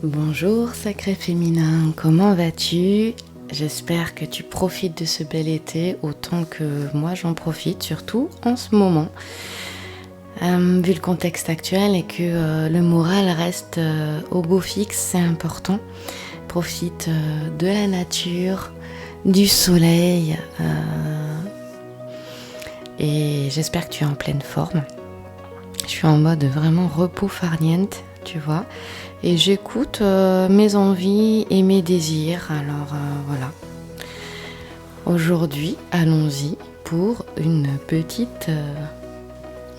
Bonjour sacré féminin, comment vas-tu? J'espère que tu profites de ce bel été autant que moi j'en profite, surtout en ce moment. Vu le contexte actuel et que le moral reste au beau fixe, c'est important. Profite de la nature, du soleil et j'espère que tu es en pleine forme. Je suis en mode vraiment repos farniente, tu vois. Et j'écoute mes envies et mes désirs. Alors voilà. Aujourd'hui, allons-y pour une petite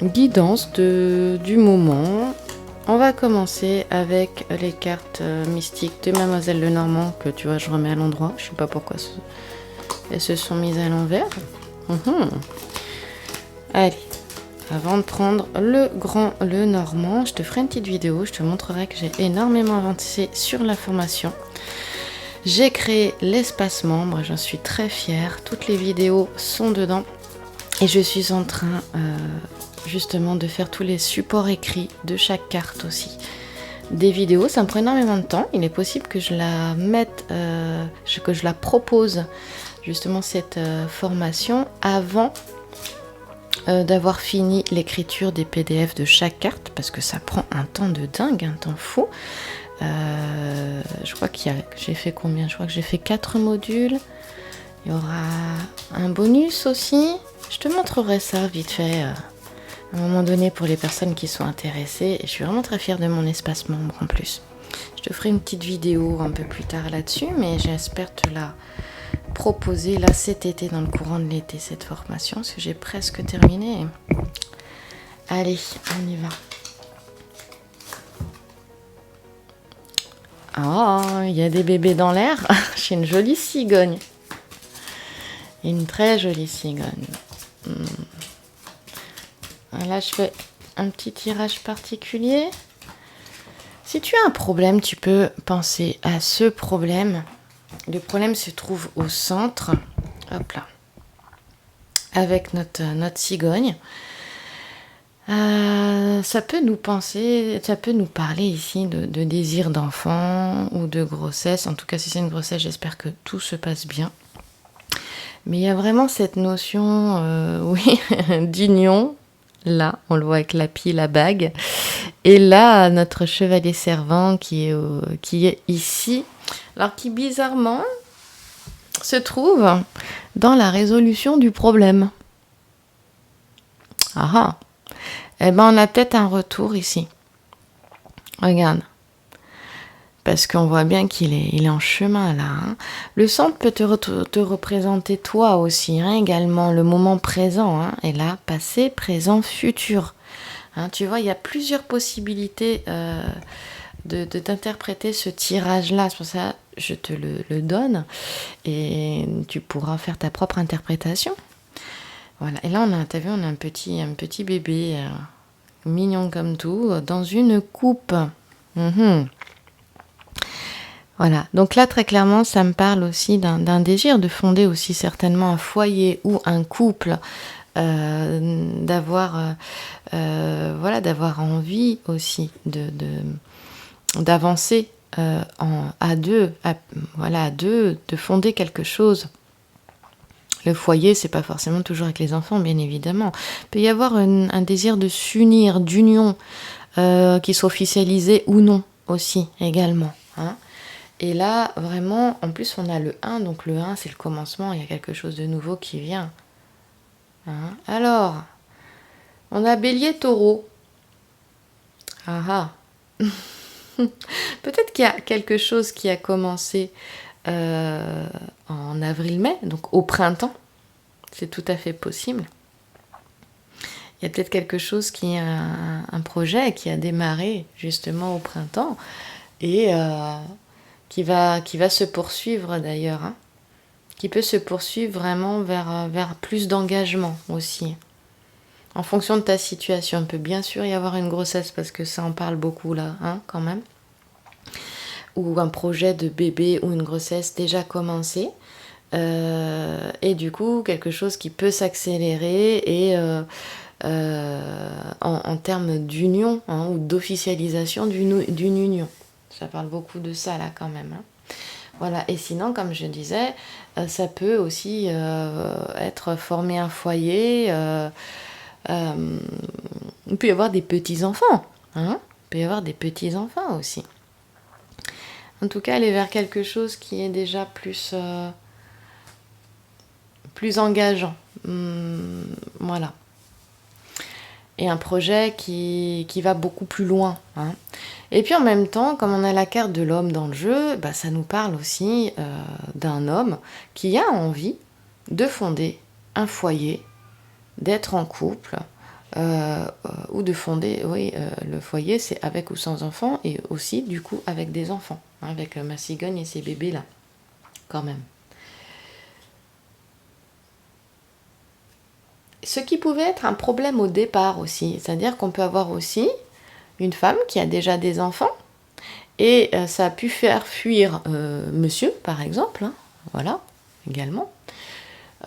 guidance du moment. On va commencer avec les cartes mystiques de Mademoiselle Lenormand que tu vois, je remets à l'endroit. Je sais pas pourquoi elles se sont mises à l'envers. Allez. Avant de prendre le grand Lenormand, je te ferai une petite vidéo, je te montrerai que j'ai énormément avancé sur la formation. J'ai créé l'espace membre, j'en suis très fière, toutes les vidéos sont dedans et je suis en train justement de faire tous les supports écrits de chaque carte aussi. Des vidéos, ça me prend énormément de temps, il est possible que je la mette, que je la propose justement cette formation avant d'avoir fini l'écriture des PDF de chaque carte parce que ça prend un temps de dingue, un temps fou. Je crois j'ai fait combien? Je crois que j'ai fait 4 modules. Il y aura un bonus aussi. Je te montrerai ça vite fait à un moment donné pour les personnes qui sont intéressées. Et je suis vraiment très fière de mon espace membre en plus. Je te ferai une petite vidéo un peu plus tard là-dessus, mais j'espère te la proposer là cet été, dans le courant de l'été, cette formation, parce que j'ai presque terminé. Allez, on y va. Oh, il y a des bébés dans l'air. J'ai une jolie cigogne. Une très jolie cigogne. Là, je fais un petit tirage particulier. Si tu as un problème, tu peux penser à ce problème. Le problème se trouve au centre. Hop là. Avec notre cigogne. Ça peut nous parler ici de désir d'enfant ou de grossesse. En tout cas, si c'est une grossesse, j'espère que tout se passe bien. Mais il y a vraiment cette notion, oui, d'union. Là, on le voit avec la pie, la bague. Et là, notre chevalier servant qui est ici. Alors qui, bizarrement, se trouve dans la résolution du problème. Ah. Eh ben, on a peut-être un retour ici. Regarde. Parce qu'on voit bien qu'il est en chemin là. Hein. Le centre peut te représenter toi aussi, hein, également, le moment présent. Hein, et là, passé, présent, futur. Hein, tu vois, il y a plusieurs possibilités d'interpréter ce tirage-là. C'est pour ça que je te le donne. Et tu pourras faire ta propre interprétation. Voilà. Et là, t'as vu, on a un petit bébé mignon comme tout, dans une coupe. Voilà, donc là très clairement ça me parle aussi d'un désir de fonder aussi certainement un foyer ou un couple, d'avoir envie aussi d'avancer à deux, de fonder quelque chose. Le foyer, c'est pas forcément toujours avec les enfants, bien évidemment. Il peut y avoir un désir de s'unir, d'union, qui soit officialisé ou non aussi également. Hein. Et là, vraiment, en plus, on a le 1. Donc le 1, c'est le commencement. Il y a quelque chose de nouveau qui vient. Hein. Alors, on a Bélier, Taureau. Ah. Peut-être qu'il y a quelque chose qui a commencé en avril-mai, donc au printemps. C'est tout à fait possible. Il y a peut-être quelque chose un projet qui a démarré justement au printemps et qui va se poursuivre d'ailleurs, hein, qui peut se poursuivre vraiment vers plus d'engagement aussi. En fonction de ta situation, il peut bien sûr y avoir une grossesse parce que ça en parle beaucoup là, hein, quand même. Ou un projet de bébé ou une grossesse déjà commencée. Et du coup, quelque chose qui peut s'accélérer et en termes d'union, hein, ou d'officialisation d'une union. Ça parle beaucoup de ça là quand même. Hein. Voilà, et sinon, comme je disais, ça peut aussi être former un foyer. Il peut y avoir des petits-enfants. Hein, il peut y avoir des petits-enfants aussi. En tout cas, aller vers quelque chose qui est déjà plus engageant. Voilà. Et un projet qui va beaucoup plus loin. Hein. Et puis en même temps, comme on a la carte de l'homme dans le jeu, bah, ça nous parle aussi d'un homme qui a envie de fonder un foyer, d'être en couple, ou de fonder, oui, le foyer, c'est avec ou sans enfants, et aussi du coup avec des enfants, hein, avec ma cigogne et ses bébés là, quand même. Ce qui pouvait être un problème au départ aussi, c'est-à-dire qu'on peut avoir aussi une femme qui a déjà des enfants, et ça a pu faire fuir monsieur, par exemple, hein, voilà, également.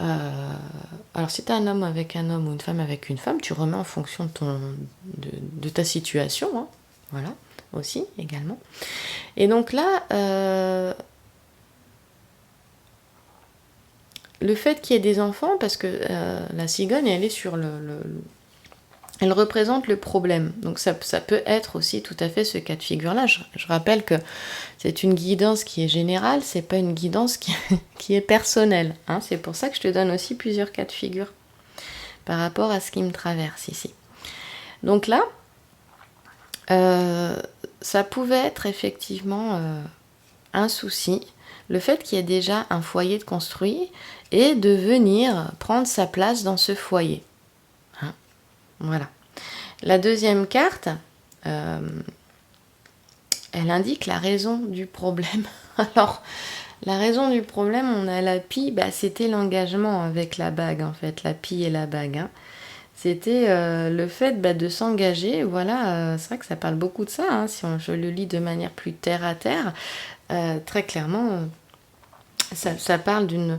Alors si tu as un homme avec un homme ou une femme avec une femme, tu remets en fonction de ta situation, hein, voilà, aussi, également. Et donc là, le fait qu'il y ait des enfants, parce que la cigogne, elle est sur elle représente le problème. Donc ça peut être aussi tout à fait ce cas de figure-là. Je rappelle que c'est une guidance qui est générale, c'est pas une guidance qui est personnelle. Hein. C'est pour ça que je te donne aussi plusieurs cas de figure par rapport à ce qui me traverse ici. Donc là, ça pouvait être effectivement un souci, le fait qu'il y ait déjà un foyer de construit et de venir prendre sa place dans ce foyer. Hein. Voilà. La deuxième carte, elle indique la raison du problème. Alors, la raison du problème, on a la pie, bah, c'était l'engagement avec la bague, en fait, la pie et la bague. Hein. C'était le fait de s'engager. Voilà, c'est vrai que ça parle beaucoup de ça, hein, si je le lis de manière plus terre à terre. Très clairement, ça parle de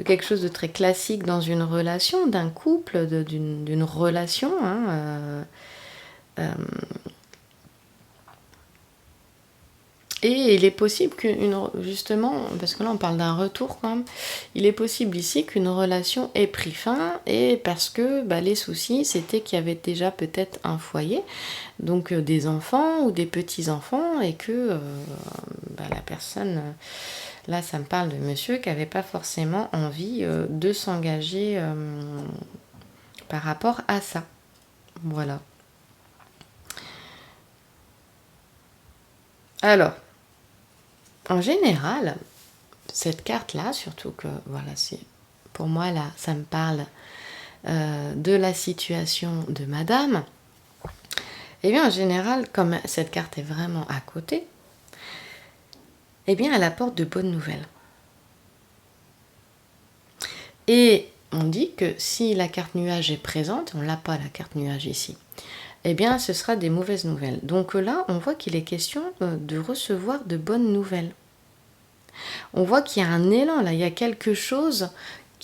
quelque chose de très classique dans une relation, d'un couple, d'une relation. Hein, et il est possible justement, parce que là on parle d'un retour quand même, il est possible ici qu'une relation ait pris fin, et parce que les soucis c'était qu'il y avait déjà peut-être un foyer, donc des enfants ou des petits-enfants, et que la personne, là ça me parle de monsieur qui n'avait pas forcément envie de s'engager par rapport à ça. Voilà. Alors, en général, cette carte-là, surtout que, voilà, c'est pour moi, là, ça me parle de la situation de madame. Eh bien, en général, comme cette carte est vraiment à côté, eh bien, elle apporte de bonnes nouvelles. Et on dit que si la carte nuage est présente, on l'a pas la carte nuage ici, eh bien, ce sera des mauvaises nouvelles. Donc là, on voit qu'il est question de recevoir de bonnes nouvelles. On voit qu'il y a un élan, là, il y a quelque chose,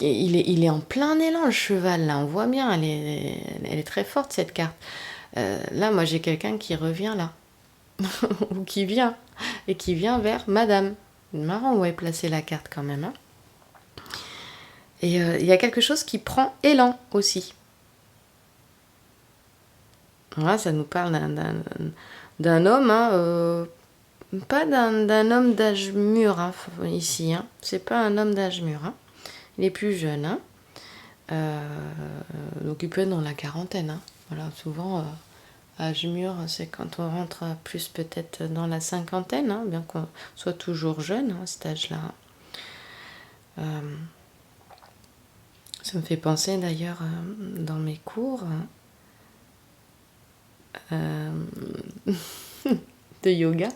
il est en plein élan, le cheval, là, on voit bien, elle est très forte, cette carte. Là, moi, j'ai quelqu'un qui revient là, ou qui vient, et qui vient vers madame. Marrant où est placée la carte quand même. Hein. Et il y a quelque chose qui prend élan aussi. Voilà, ça nous parle d'un homme, hein, pas d'un homme d'âge mûr hein, ici. Hein. C'est pas un homme d'âge mûr. Hein. Il est plus jeune. Hein. Donc il peut être dans la quarantaine. Hein. Voilà, souvent, âge mûr, c'est quand on rentre plus peut-être dans la cinquantaine, hein, bien qu'on soit toujours jeune hein, à cet âge-là. Ça me fait penser d'ailleurs dans mes cours de yoga,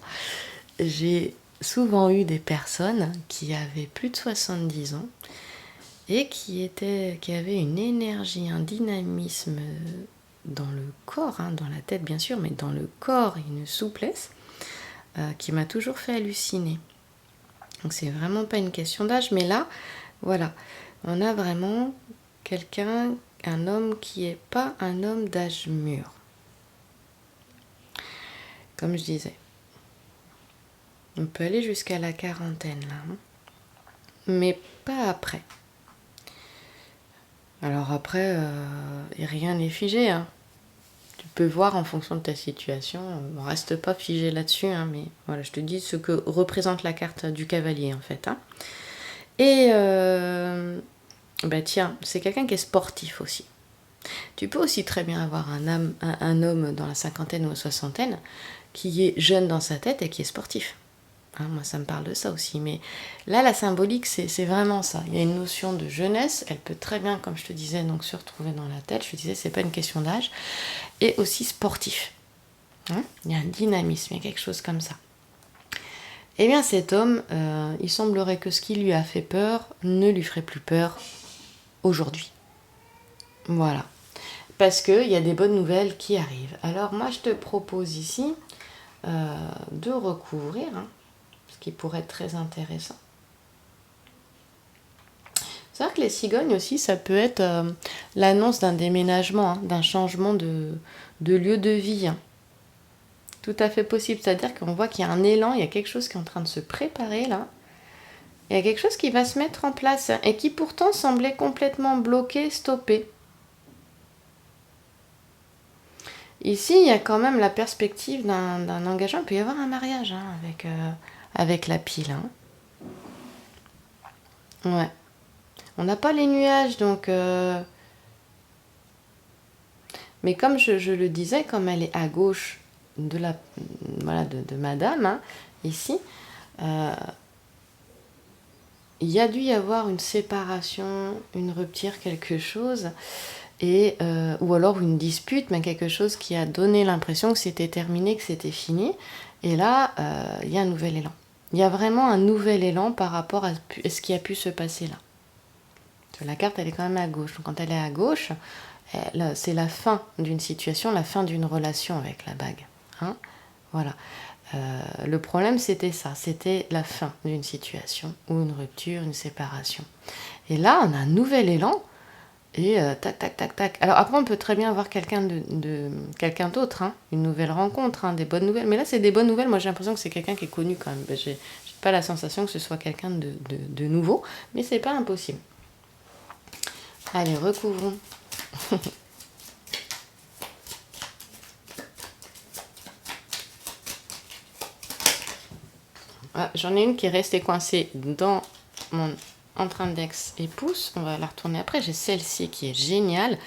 j'ai souvent eu des personnes qui avaient plus de 70 ans et qui avaient une énergie, un dynamisme dans le corps, hein, dans la tête bien sûr, mais dans le corps, une souplesse qui m'a toujours fait halluciner. Donc c'est vraiment pas une question d'âge, mais là, voilà, on a vraiment quelqu'un, un homme qui n'est pas un homme d'âge mûr. Comme je disais. On peut aller jusqu'à la quarantaine là, hein. Mais pas après. Alors après, rien n'est figé, hein. Tu peux voir en fonction de ta situation. On reste pas figé là-dessus, hein, mais voilà, je te dis ce que représente la carte du cavalier en fait, hein. Et bah tiens, c'est quelqu'un qui est sportif aussi. Tu peux aussi très bien avoir un homme dans la cinquantaine ou la soixantaine qui est jeune dans sa tête et qui est sportif. Hein, moi, ça me parle de ça aussi. Mais là, la symbolique, c'est vraiment ça. Il y a une notion de jeunesse. Elle peut très bien, comme je te disais, donc se retrouver dans la tête. Je te disais, c'est pas une question d'âge. Et aussi sportif. Hein, il y a un dynamisme, il y a quelque chose comme ça. Eh bien, cet homme, il semblerait que ce qui lui a fait peur ne lui ferait plus peur aujourd'hui. Voilà. Parce qu'il y a des bonnes nouvelles qui arrivent. Alors, moi, je te propose ici de recouvrir, hein, ce qui pourrait être très intéressant. C'est vrai que les cigognes aussi, ça peut être l'annonce d'un déménagement, hein, d'un changement de lieu de vie. Hein. Tout à fait possible. C'est-à-dire qu'on voit qu'il y a un élan, il y a quelque chose qui est en train de se préparer là. Il y a quelque chose qui va se mettre en place et qui pourtant semblait complètement bloqué, stoppé. Ici, il y a quand même la perspective d'un engagement. Il peut y avoir un mariage hein, avec la pile. Hein. Ouais. On n'a pas les nuages, donc... Mais comme je le disais, comme elle est à gauche de madame, hein, ici, il y a dû y avoir une séparation, une rupture, quelque chose... ou alors une dispute, mais quelque chose qui a donné l'impression que c'était terminé, que c'était fini. Et là, il y a un nouvel élan. Il y a vraiment un nouvel élan par rapport à ce qui a pu se passer là. Parce que la carte, elle est quand même à gauche. Donc, quand elle est à gauche, c'est la fin d'une situation, la fin d'une relation avec la bague. Hein, voilà. Le problème, c'était ça. C'était la fin d'une situation, ou une rupture, une séparation. Et là, on a un nouvel élan. Et tac, tac, tac, tac. Alors après, on peut très bien avoir quelqu'un quelqu'un d'autre, hein, une nouvelle rencontre, hein, des bonnes nouvelles. Mais là, c'est des bonnes nouvelles. Moi, j'ai l'impression que c'est quelqu'un qui est connu quand même. J'ai pas la sensation que ce soit quelqu'un de nouveau, mais c'est pas impossible. Allez, recouvrons. Ah, j'en ai une qui est restée coincée dans mon empreinte-index et pouce. On va la retourner après. J'ai celle-ci qui est géniale.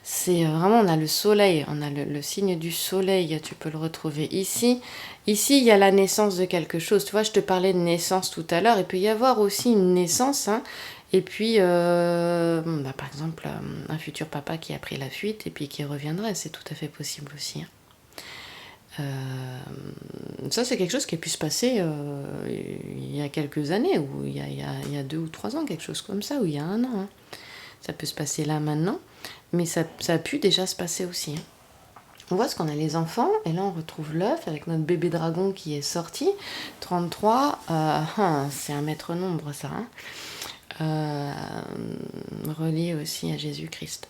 C'est vraiment, on a le soleil, on a le signe du soleil, tu peux le retrouver ici. Ici, il y a la naissance de quelque chose. Tu vois, je te parlais de naissance tout à l'heure. Il peut y avoir aussi une naissance, hein. Et puis, par exemple, un futur papa qui a pris la fuite et puis qui reviendrait. C'est tout à fait possible aussi. Hein. Ça, c'est quelque chose qui a pu se passer il y a quelques années, ou il y a 2 ou 3 ans, quelque chose comme ça, ou il y a 1 an. Hein. Ça peut se passer là maintenant, mais ça a pu déjà se passer aussi. Hein. On voit ce qu'on a les enfants, et là on retrouve l'œuf avec notre bébé dragon qui est sorti. 33, c'est un maître nombre ça. Hein. Relié aussi à Jésus-Christ.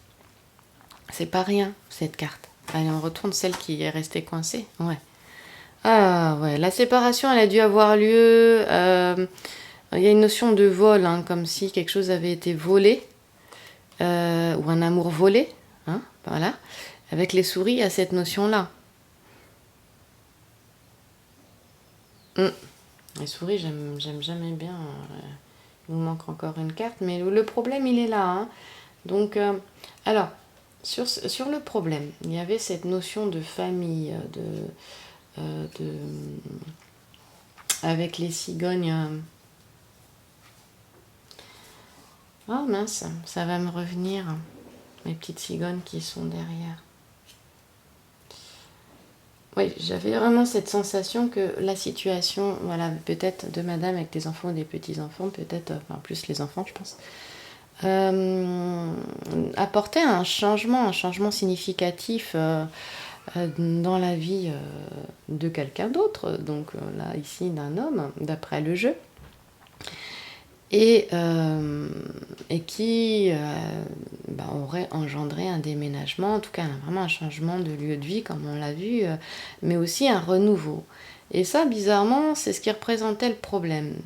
C'est pas rien cette carte. Allez, on retourne celle qui est restée coincée. Ouais. Ah ouais, la séparation, elle a dû avoir lieu. Il y a une notion de vol, hein, comme si quelque chose avait été volé, ou un amour volé. Hein, voilà. Avec les souris, il y a cette notion-là. Les souris, j'aime jamais bien. Il nous manque encore une carte, mais le problème, il est là. Hein. Donc, alors. Sur le problème, il y avait cette notion de famille, avec les cigognes. Oh mince, ça va me revenir, mes petites cigognes qui sont derrière. Oui, j'avais vraiment cette sensation que la situation, voilà, peut-être de madame avec des enfants ou des petits-enfants, peut-être, enfin plus les enfants, je pense, apporter un changement significatif dans la vie de quelqu'un d'autre, donc là ici d'un homme, d'après le jeu, et qui aurait engendré un déménagement, en tout cas vraiment un changement de lieu de vie comme on l'a vu, mais aussi un renouveau. Et ça, bizarrement, c'est ce qui représentait le problème.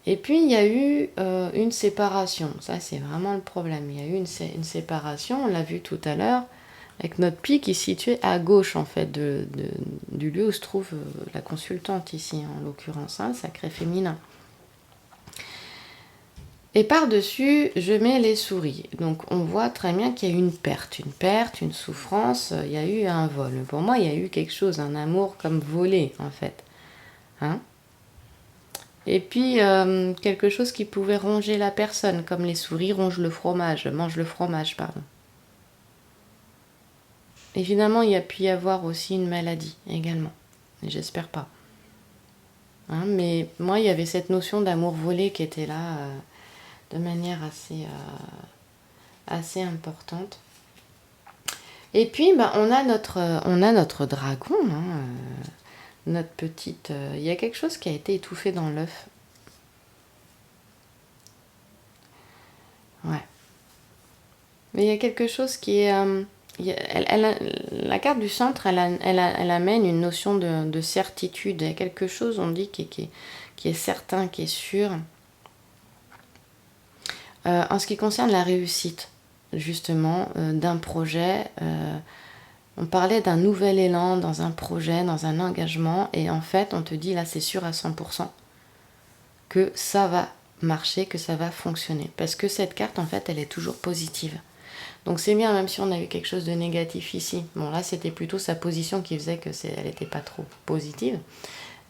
Et puis, il y a eu une séparation. Ça, c'est vraiment le problème. Il y a eu une séparation, on l'a vu tout à l'heure, avec notre pic qui est situé à gauche, en fait, du lieu où se trouve la consultante ici, en l'occurrence, hein, le sacré féminin. Et par-dessus, je mets les souris. Donc, on voit très bien qu'il y a eu une souffrance, il y a eu un vol. Pour moi, il y a eu quelque chose, un amour comme volé, en fait. Hein? Et puis, quelque chose qui pouvait ronger la personne, comme les souris mangent le fromage, pardon. Évidemment, il y a pu y avoir aussi une maladie, également. J'espère pas. Hein, mais moi, il y avait cette notion d'amour volé qui était là, de manière assez importante. Et puis, on a notre dragon, hein, notre petite... il y a quelque chose qui a été étouffé dans l'œuf. Ouais. Mais il y a quelque chose qui est... la carte du centre, elle amène une notion de certitude. Il y a quelque chose, on dit, qui est certain, qui est sûr. En ce qui concerne la réussite, justement, d'un projet... on parlait d'un nouvel élan dans un projet, dans un engagement, et en fait, on te dit là, c'est sûr à 100% que ça va marcher, que ça va fonctionner. Parce que cette carte, en fait, elle est toujours positive. Donc c'est bien, même si on a eu quelque chose de négatif ici. Bon, là, c'était plutôt sa position qui faisait qu'elle n'était pas trop positive.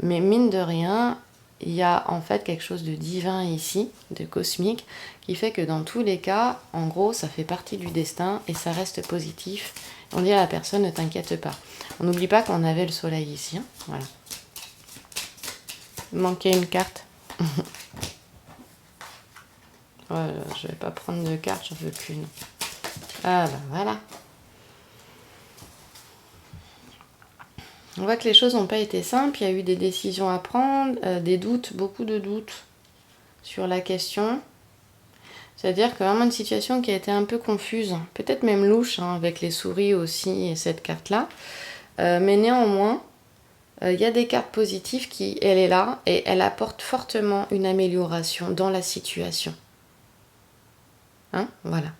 Mais mine de rien, il y a en fait quelque chose de divin ici, de cosmique, qui fait que dans tous les cas, en gros, ça fait partie du destin et ça reste positif. On dit à la personne, ne t'inquiète pas. On n'oublie pas qu'on avait le soleil ici. Hein. Voilà. Il manquait une carte. Voilà, je vais pas prendre de carte, j'en veux qu'une. Ah ben voilà. On voit que les choses n'ont pas été simples, il y a eu des décisions à prendre, des doutes, beaucoup de doutes sur la question. C'est-à-dire que vraiment une situation qui a été un peu confuse, peut-être même louche, hein, avec les souris aussi et cette carte-là. Mais néanmoins, il y a des cartes positives qui, elle est là, et elle apporte fortement une amélioration dans la situation. Hein, voilà.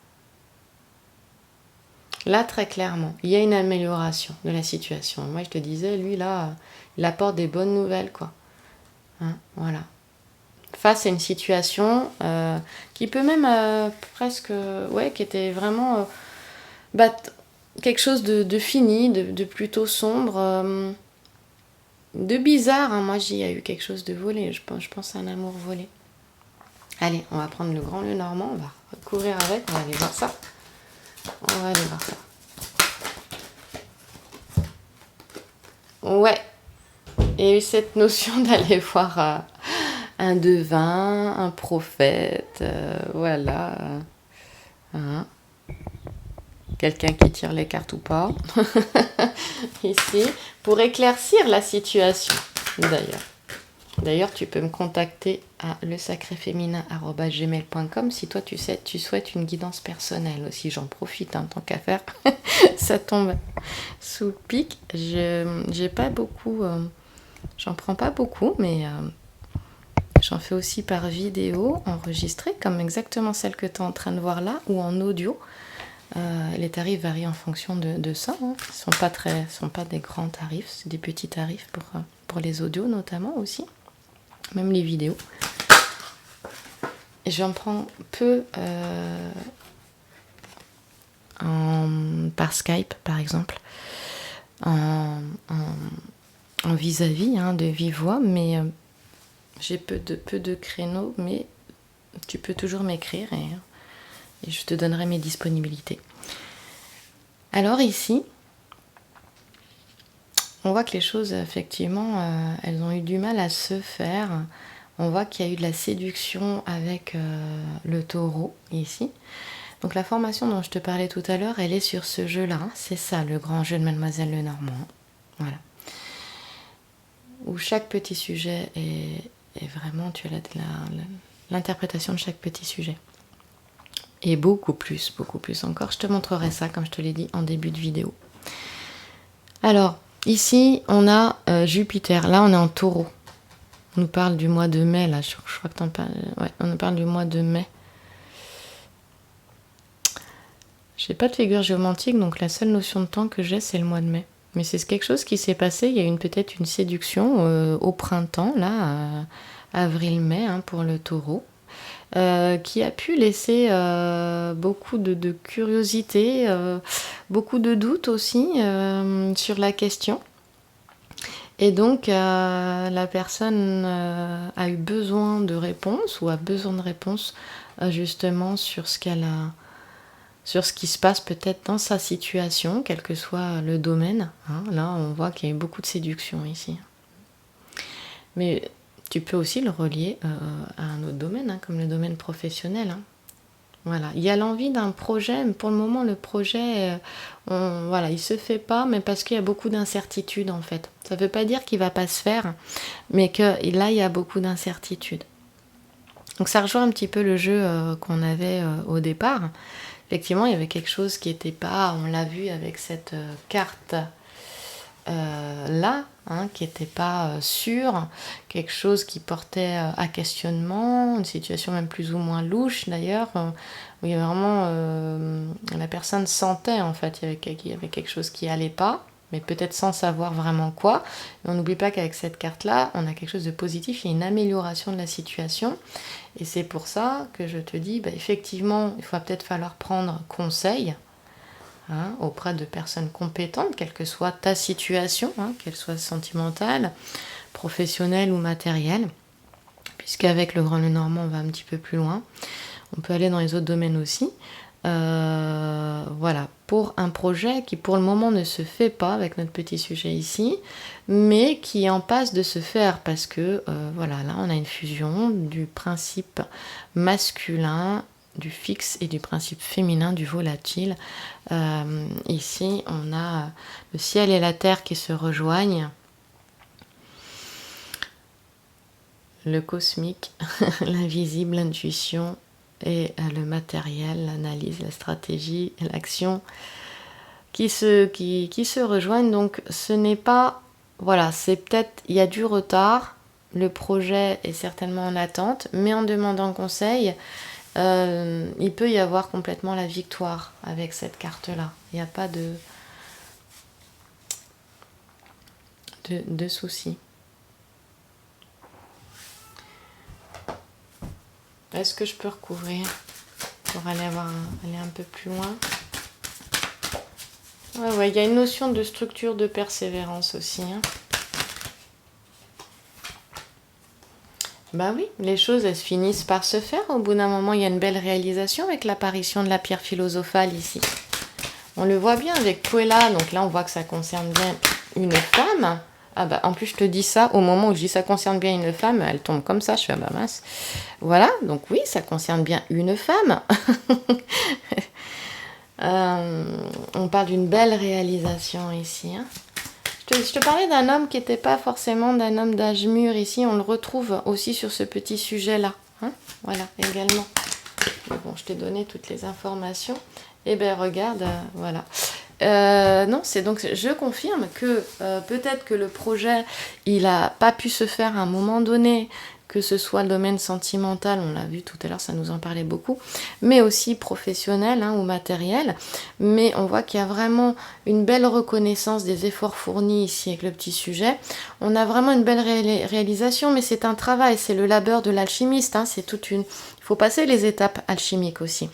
Là, très clairement, il y a une amélioration de la situation. Moi, je te disais, lui, là, il apporte des bonnes nouvelles, quoi. Hein, voilà. Face à une situation qui peut même presque... ouais, qui était vraiment... quelque chose de fini, de plutôt sombre, de bizarre. Hein. Moi, il y a eu quelque chose de volé. Je pense à un amour volé. Allez, on va prendre le grand, le normand. On va courir avec. On va aller voir ça. On va aller voir ça. Ouais. Il y a eu cette notion d'aller voir un devin, un prophète, voilà. Hein. Quelqu'un qui tire les cartes ou pas. Ici. Pour éclaircir la situation, d'ailleurs. D'ailleurs, tu peux me contacter à lesacréféminin@gmail.com si toi tu souhaites une guidance personnelle aussi. J'en profite, hein, tant qu'à faire. Ça tombe sous le pic. J'ai pas beaucoup, j'en prends pas beaucoup, mais j'en fais aussi par vidéo enregistrée, comme exactement celle que tu es en train de voir là, ou en audio. Les tarifs varient en fonction de ça. Hein. Ce ne sont pas des grands tarifs, c'est des petits tarifs pour les audios notamment aussi. Même les vidéos. Et j'en prends peu par Skype, par exemple, en vis-à-vis, hein, de vive voix, mais j'ai peu de créneaux, mais tu peux toujours m'écrire et je te donnerai mes disponibilités. Alors ici, on voit que les choses, effectivement, elles ont eu du mal à se faire. On voit qu'il y a eu de la séduction avec le taureau, ici. Donc la formation dont je te parlais tout à l'heure, elle est sur ce jeu-là. C'est ça, le grand jeu de Mademoiselle Lenormand. Voilà. Où chaque petit sujet est vraiment, tu as l'interprétation de chaque petit sujet. Et beaucoup plus encore. Je te montrerai ça, comme je te l'ai dit, en début de vidéo. Alors, Ici, on a Jupiter. Là, on est en taureau. On nous parle du mois de mai, là. Je crois que t'en parles. Ouais, on nous parle du mois de mai. J'ai pas de figure géomantique, donc la seule notion de temps que j'ai, c'est le mois de mai. Mais c'est quelque chose qui s'est passé. Il y a eu peut-être une séduction au printemps, là, avril-mai, hein, pour le taureau. Qui a pu laisser beaucoup de curiosité, beaucoup de doutes aussi sur la question. Et donc, la personne a eu besoin de réponses ou a besoin de réponses justement sur ce qui se passe peut-être dans sa situation, quel que soit le domaine. Hein. Là, on voit qu'il y a eu beaucoup de séduction ici. Mais tu peux aussi le relier à un autre domaine, hein, comme le domaine professionnel. Hein. Voilà. Il y a l'envie d'un projet, mais pour le moment, le projet, voilà, il ne se fait pas, mais parce qu'il y a beaucoup d'incertitudes, en fait. Ça ne veut pas dire qu'il ne va pas se faire, mais que là, il y a beaucoup d'incertitudes. Donc ça rejoint un petit peu le jeu qu'on avait au départ. Effectivement, il y avait quelque chose qui n'était pas, on l'a vu avec cette carte là, hein, qui n'était pas sûr, quelque chose qui portait à questionnement, une situation même plus ou moins louche d'ailleurs, où il y avait vraiment, la personne sentait en fait qu'il y avait quelque chose qui allait pas, mais peut-être sans savoir vraiment quoi. Et on n'oublie pas qu'avec cette carte-là, on a quelque chose de positif, il y a une amélioration de la situation. Et c'est pour ça que je te dis, effectivement, il va peut-être falloir prendre conseil, hein, auprès de personnes compétentes, quelle que soit ta situation, hein, qu'elle soit sentimentale, professionnelle ou matérielle, puisqu'avec le Grand Lenormand, on va un petit peu plus loin. On peut aller dans les autres domaines aussi. Voilà, pour un projet qui pour le moment ne se fait pas avec notre petit sujet ici, mais qui est en passe de se faire parce que voilà, là on a une fusion du principe masculin, du fixe et du principe féminin, du volatile. Ici on a le ciel et la terre qui se rejoignent, le cosmique, l'invisible, l'intuition, et le matériel, l'analyse, la stratégie, l'action qui se rejoignent. Donc ce n'est pas, voilà, c'est peut-être, il y a du retard, le projet est certainement en attente, mais en demandant conseil, il peut y avoir complètement la victoire avec cette carte-là. Il n'y a pas de souci. Est-ce que je peux recouvrir pour aller un peu plus loin? Ouais, il y a une notion de structure de persévérance aussi. Hein. Bah oui, les choses, elles finissent par se faire. Au bout d'un moment, il y a une belle réalisation avec l'apparition de la pierre philosophale ici. On le voit bien avec Puella, donc là, on voit que ça concerne bien une femme. Ah bah en plus je te dis ça au moment où je dis ça concerne bien une femme, elle tombe comme ça, je fais ah bah mince. Voilà, donc oui, ça concerne bien une femme. On parle d'une belle réalisation ici. Hein. Je te parlais d'un homme qui n'était pas forcément d'un homme d'âge mûr ici, on le retrouve aussi sur ce petit sujet-là. Hein. Voilà, également. Mais bon, je t'ai donné toutes les informations. Et ben regarde, voilà. Non, c'est donc je confirme que peut-être que le projet il n'a pas pu se faire à un moment donné, que ce soit le domaine sentimental, on l'a vu tout à l'heure, ça nous en parlait beaucoup, mais aussi professionnel hein, ou matériel. Mais on voit qu'il y a vraiment une belle reconnaissance des efforts fournis ici avec le petit sujet. On a vraiment une belle réalisation, mais c'est un travail, c'est le labeur de l'alchimiste. Hein, c'est toute une. Il faut passer les étapes alchimiques aussi.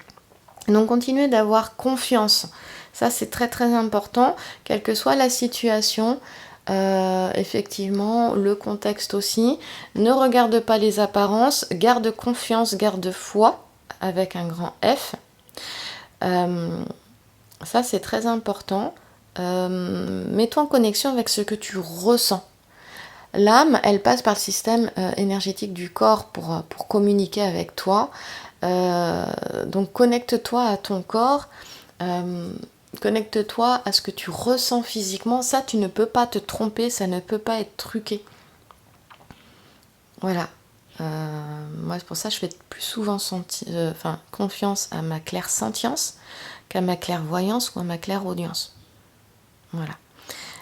Donc continuez d'avoir confiance. Ça, c'est très très important, quelle que soit la situation, effectivement, le contexte aussi. Ne regarde pas les apparences, garde confiance, garde foi, avec un grand F. Ça, c'est très important. Mets-toi en connexion avec ce que tu ressens. L'âme, elle passe par le système énergétique du corps pour communiquer avec toi. Donc connecte-toi à ton corps. Connecte-toi à ce que tu ressens physiquement. Ça, tu ne peux pas te tromper, ça ne peut pas être truqué. Voilà. Moi, c'est pour ça que je fais plus souvent confiance à ma clairsentience qu'à ma clairvoyance ou à ma clairaudience. Voilà.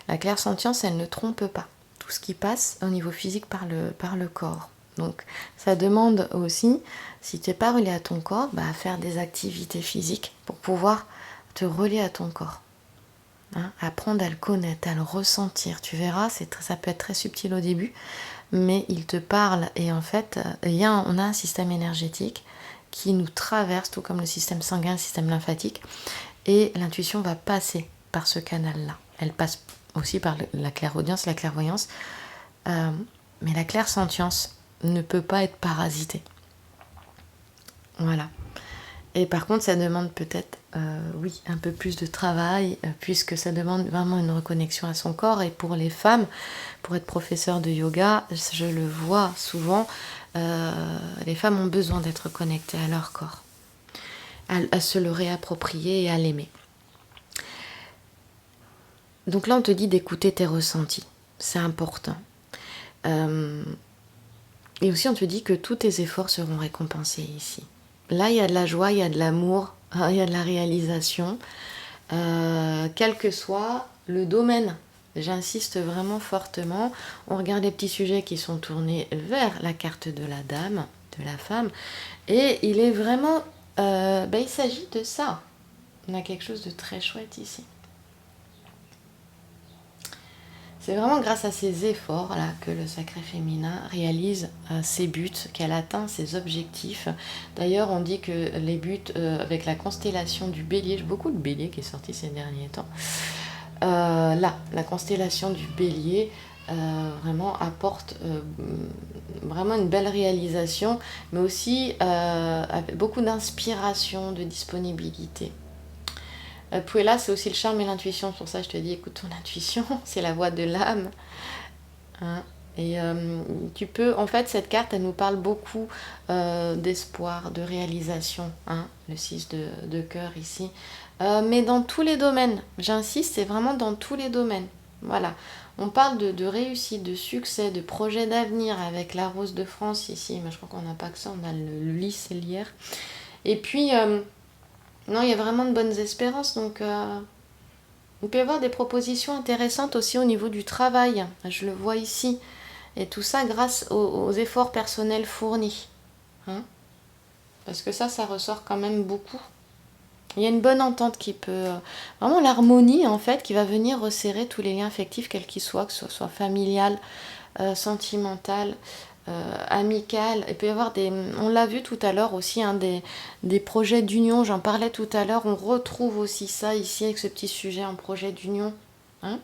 La clairsentience, elle ne trompe pas. Tout ce qui passe au niveau physique par le corps. Donc ça demande aussi, si tu n'es pas relié à ton corps, à faire des activités physiques pour pouvoir te relier à ton corps. Hein, apprendre à le connaître, à le ressentir. Tu verras, ça peut être très subtil au début, mais il te parle. Et en fait, on a un système énergétique qui nous traverse, tout comme le système sanguin, le système lymphatique. Et l'intuition va passer par ce canal-là. Elle passe aussi par la clairaudience, la clairvoyance. Mais la clairsentience ne peut pas être parasitée. Voilà. Et par contre, ça demande peut-être, un peu plus de travail, puisque ça demande vraiment une reconnexion à son corps. Et pour les femmes, pour être professeur de yoga, je le vois souvent, les femmes ont besoin d'être connectées à leur corps, à se le réapproprier et à l'aimer. Donc là, on te dit d'écouter tes ressentis. C'est important. Et aussi, on te dit que tous tes efforts seront récompensés ici. Là, il y a de la joie, il y a de l'amour, il y a de la réalisation, quel que soit le domaine. J'insiste vraiment fortement. On regarde les petits sujets qui sont tournés vers la carte de la dame, de la femme. Et il est vraiment... il s'agit de ça. On a quelque chose de très chouette ici. C'est vraiment grâce à ces efforts-là que le sacré féminin réalise ses buts, qu'elle atteint ses objectifs. D'ailleurs, on dit que les buts avec la constellation du Bélier, j'ai beaucoup de Bélier qui est sorti ces derniers temps, la constellation du Bélier vraiment apporte vraiment une belle réalisation, mais aussi avec beaucoup d'inspiration, de disponibilité. Puella, c'est aussi le charme et l'intuition. Pour ça, je te dis, écoute ton intuition, c'est la voix de l'âme. Hein. Et tu peux, en fait, cette carte, elle nous parle beaucoup d'espoir, de réalisation. Hein, le 6 de cœur ici. Mais dans tous les domaines. J'insiste, c'est vraiment dans tous les domaines. Voilà. On parle de réussite, de succès, de projet d'avenir avec la Rose de France ici. Mais je crois qu'on n'a pas que ça, on a le lys et l'hier. Et puis... non, il y a vraiment de bonnes espérances, donc il peut y avoir des propositions intéressantes aussi au niveau du travail, je le vois ici, et tout ça grâce aux efforts personnels fournis, hein, parce que ça ressort quand même beaucoup. Il y a une bonne entente qui peut... vraiment l'harmonie, en fait, qui va venir resserrer tous les liens affectifs, quels qu'ils soient, que ce soit familial, sentimental, amical. Il peut y avoir des... On l'a vu tout à l'heure aussi, hein, des projets d'union, j'en parlais tout à l'heure. On retrouve aussi ça ici avec ce petit sujet en projet d'union. Hein,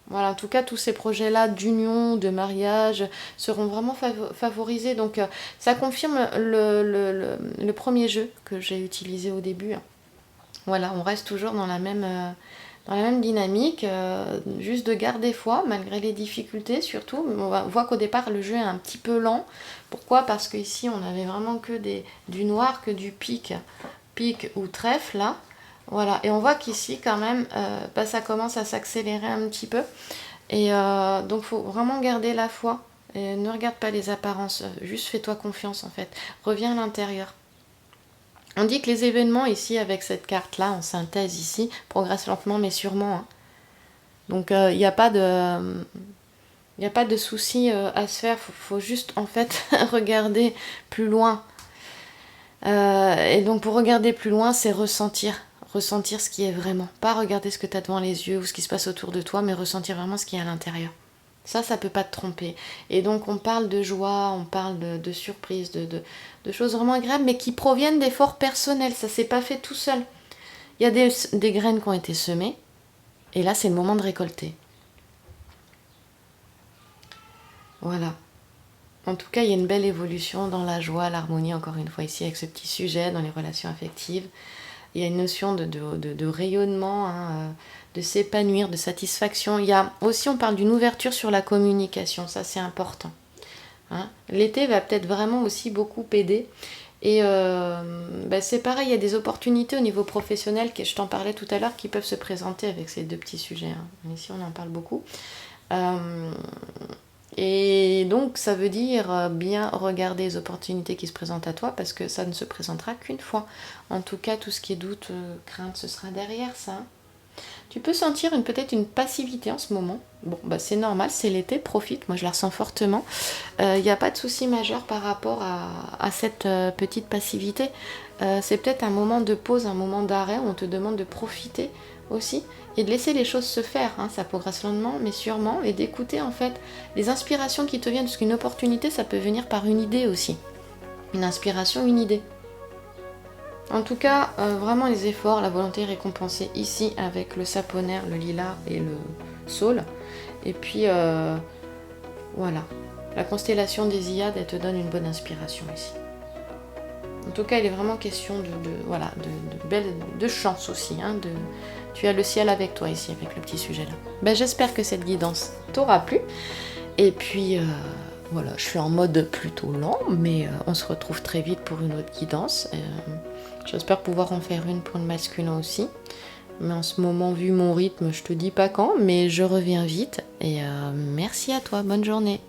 voilà, en tout cas, tous ces projets-là d'union, de mariage, seront vraiment favorisés. Donc, ça confirme le premier jeu que j'ai utilisé au début. Voilà, on reste toujours dans la même dynamique, juste de garder foi, malgré les difficultés surtout. On voit qu'au départ, le jeu est un petit peu lent. Pourquoi ? Parce qu'ici, on avait vraiment que du noir, que du pique ou trèfle, là. Voilà, et on voit qu'ici, quand même, ça commence à s'accélérer un petit peu. Et donc, il faut vraiment garder la foi. Et ne regarde pas les apparences, juste fais-toi confiance, en fait. Reviens à l'intérieur. On dit que les événements ici, avec cette carte-là, en synthèse ici, progressent lentement mais sûrement. Hein. Donc il n'y a pas de souci à se faire. Faut juste en fait regarder plus loin. Et donc pour regarder plus loin, c'est ressentir ce qui est vraiment. Pas regarder ce que tu as devant les yeux ou ce qui se passe autour de toi, mais ressentir vraiment ce qui est à l'intérieur. Ça peut pas te tromper. Et donc on parle de joie, on parle de surprise, de choses vraiment agréables, mais qui proviennent d'efforts personnels. Ça s'est pas fait tout seul. Il y a des graines qui ont été semées, et là c'est le moment de récolter. Voilà. En tout cas, il y a une belle évolution dans la joie, l'harmonie, encore une fois ici, avec ce petit sujet, dans les relations affectives. Il y a une notion de rayonnement, hein, de s'épanouir, de satisfaction. Il y a aussi, on parle d'une ouverture sur la communication, ça c'est important. Hein. L'été va peut-être vraiment aussi beaucoup aider. Et c'est pareil, il y a des opportunités au niveau professionnel, que je t'en parlais tout à l'heure, qui peuvent se présenter avec ces deux petits sujets. Hein. Ici, on en parle beaucoup. Et donc, ça veut dire bien regarder les opportunités qui se présentent à toi, parce que ça ne se présentera qu'une fois. En tout cas, tout ce qui est doute, crainte, ce sera derrière ça. Tu peux sentir peut-être une passivité en ce moment. Bon, bah c'est normal, c'est l'été, profite, moi je la ressens fortement. Il n'y a pas de souci majeur par rapport à cette petite passivité. C'est peut-être un moment de pause, un moment d'arrêt où on te demande de profiter aussi et de laisser les choses se faire. Hein. Ça progresse lentement, mais sûrement, et d'écouter en fait les inspirations qui te viennent, parce qu'une opportunité, ça peut venir par une idée aussi. Une inspiration, une idée. En tout cas, vraiment les efforts, la volonté récompensée ici avec le saponaire, le lilas et le saule. Et puis, voilà, la constellation des Iades, elle te donne une bonne inspiration ici. En tout cas, il est vraiment question de chance aussi. Hein, tu as le ciel avec toi ici, avec le petit sujet là. Ben, j'espère que cette guidance t'aura plu. Et puis, voilà, je suis en mode plutôt lent, mais on se retrouve très vite pour une autre guidance. J'espère pouvoir en faire une pour le masculin aussi. Mais en ce moment, vu mon rythme, je te dis pas quand, mais je reviens vite. Et merci à toi, bonne journée.